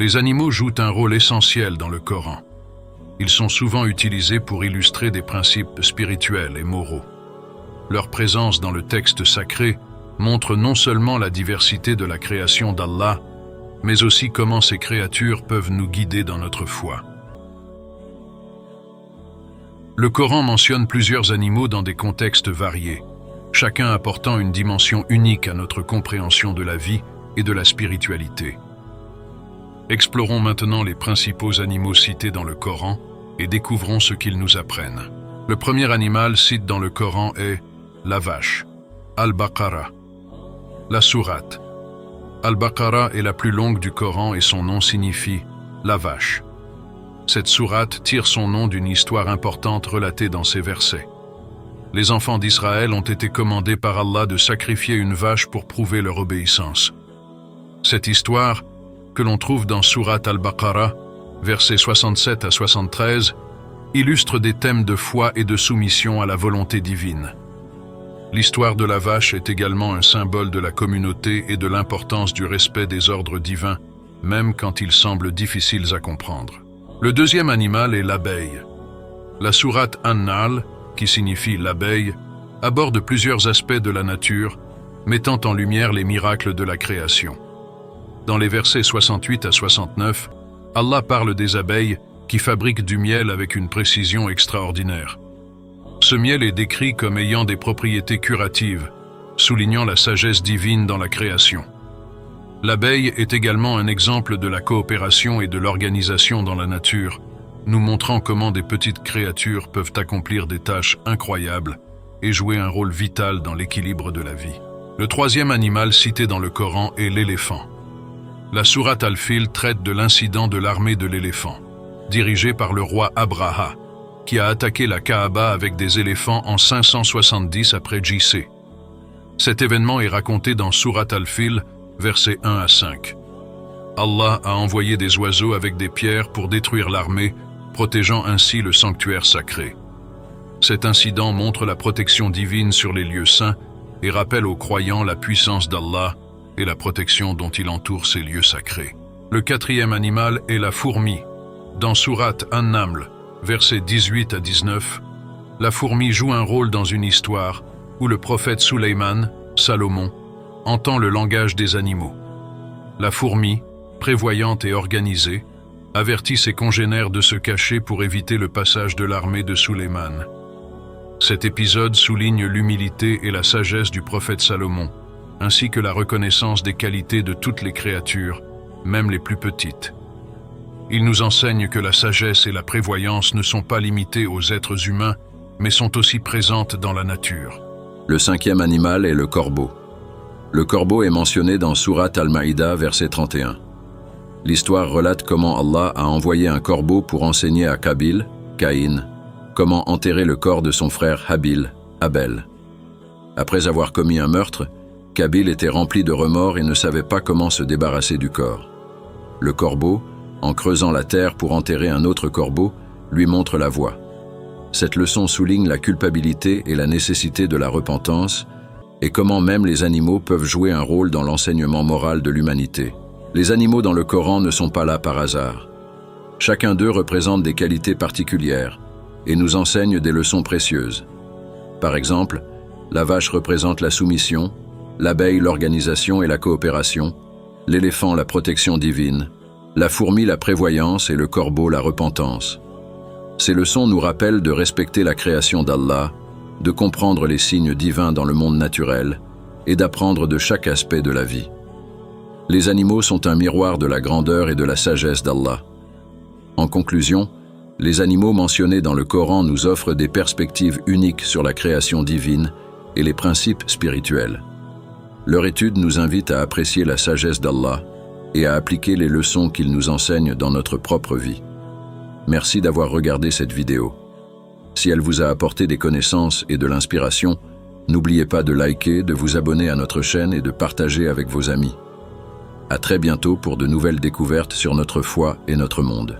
Les animaux jouent un rôle essentiel dans le Coran. Ils sont souvent utilisés pour illustrer des principes spirituels et moraux. Leur présence dans le texte sacré montre non seulement la diversité de la création d'Allah, mais aussi comment ces créatures peuvent nous guider dans notre foi. Le Coran mentionne plusieurs animaux dans des contextes variés, chacun apportant une dimension unique à notre compréhension de la vie et de la spiritualité. Explorons maintenant les principaux animaux cités dans le Coran et découvrons ce qu'ils nous apprennent. Le premier animal cité dans le Coran est la vache, Al-Baqarah. La sourate. Al-Baqarah est la plus longue du Coran et son nom signifie la vache. Cette sourate tire son nom d'une histoire importante relatée dans ces versets. Les enfants d'Israël ont été commandés par Allah de sacrifier une vache pour prouver leur obéissance. Cette histoire, que l'on trouve dans sourate Al-Baqarah, versets 67 à 73, illustre des thèmes de foi et de soumission à la volonté divine. L'histoire de la vache est également un symbole de la communauté et de l'importance du respect des ordres divins, même quand ils semblent difficiles à comprendre. Le deuxième animal est l'abeille. La sourate An-Nahl, qui signifie l'abeille, aborde plusieurs aspects de la nature, mettant en lumière les miracles de la création. Dans les versets 68 à 69, Allah parle des abeilles qui fabriquent du miel avec une précision extraordinaire. Ce miel est décrit comme ayant des propriétés curatives, soulignant la sagesse divine dans la création. L'abeille est également un exemple de la coopération et de l'organisation dans la nature, nous montrant comment des petites créatures peuvent accomplir des tâches incroyables et jouer un rôle vital dans l'équilibre de la vie. Le troisième animal cité dans le Coran est l'éléphant. La sourate Al-Fil traite de l'incident de l'armée de l'éléphant, dirigée par le roi Abraha, qui a attaqué la Kaaba avec des éléphants en 570 après J.C. Cet événement est raconté dans sourate Al-Fil, versets 1 à 5. Allah a envoyé des oiseaux avec des pierres pour détruire l'armée, protégeant ainsi le sanctuaire sacré. Cet incident montre la protection divine sur les lieux saints et rappelle aux croyants la puissance d'Allah et la protection dont il entoure ces lieux sacrés. Le quatrième animal est la fourmi. Dans sourate An-Naml, versets 18 à 19, la fourmi joue un rôle dans une histoire où le prophète Sulayman, Salomon, entend le langage des animaux. La fourmi, prévoyante et organisée, avertit ses congénères de se cacher pour éviter le passage de l'armée de Sulayman. Cet épisode souligne l'humilité et la sagesse du prophète Salomon, ainsi que la reconnaissance des qualités de toutes les créatures, même les plus petites. Il nous enseigne que la sagesse et la prévoyance ne sont pas limitées aux êtres humains, mais sont aussi présentes dans la nature. Le cinquième animal est le corbeau. Le corbeau est mentionné dans sourate Al-Maïda, verset 31. L'histoire relate comment Allah a envoyé un corbeau pour enseigner à Qabil, Caïn, comment enterrer le corps de son frère Habil, Abel. Après avoir commis un meurtre, Qabil était rempli de remords et ne savait pas comment se débarrasser du corps. Le corbeau, en creusant la terre pour enterrer un autre corbeau, lui montre la voie. Cette leçon souligne la culpabilité et la nécessité de la repentance, et comment même les animaux peuvent jouer un rôle dans l'enseignement moral de l'humanité. Les animaux dans le Coran ne sont pas là par hasard. Chacun d'eux représente des qualités particulières et nous enseigne des leçons précieuses. Par exemple, la vache représente la soumission, l'abeille l'organisation et la coopération, l'éléphant la protection divine, la fourmi la prévoyance et le corbeau la repentance. Ces leçons nous rappellent de respecter la création d'Allah, de comprendre les signes divins dans le monde naturel et d'apprendre de chaque aspect de la vie. Les animaux sont un miroir de la grandeur et de la sagesse d'Allah. En conclusion, les animaux mentionnés dans le Coran nous offrent des perspectives uniques sur la création divine et les principes spirituels. Leur étude nous invite à apprécier la sagesse d'Allah et à appliquer les leçons qu'il nous enseigne dans notre propre vie. Merci d'avoir regardé cette vidéo. Si elle vous a apporté des connaissances et de l'inspiration, n'oubliez pas de liker, de vous abonner à notre chaîne et de partager avec vos amis. À très bientôt pour de nouvelles découvertes sur notre foi et notre monde.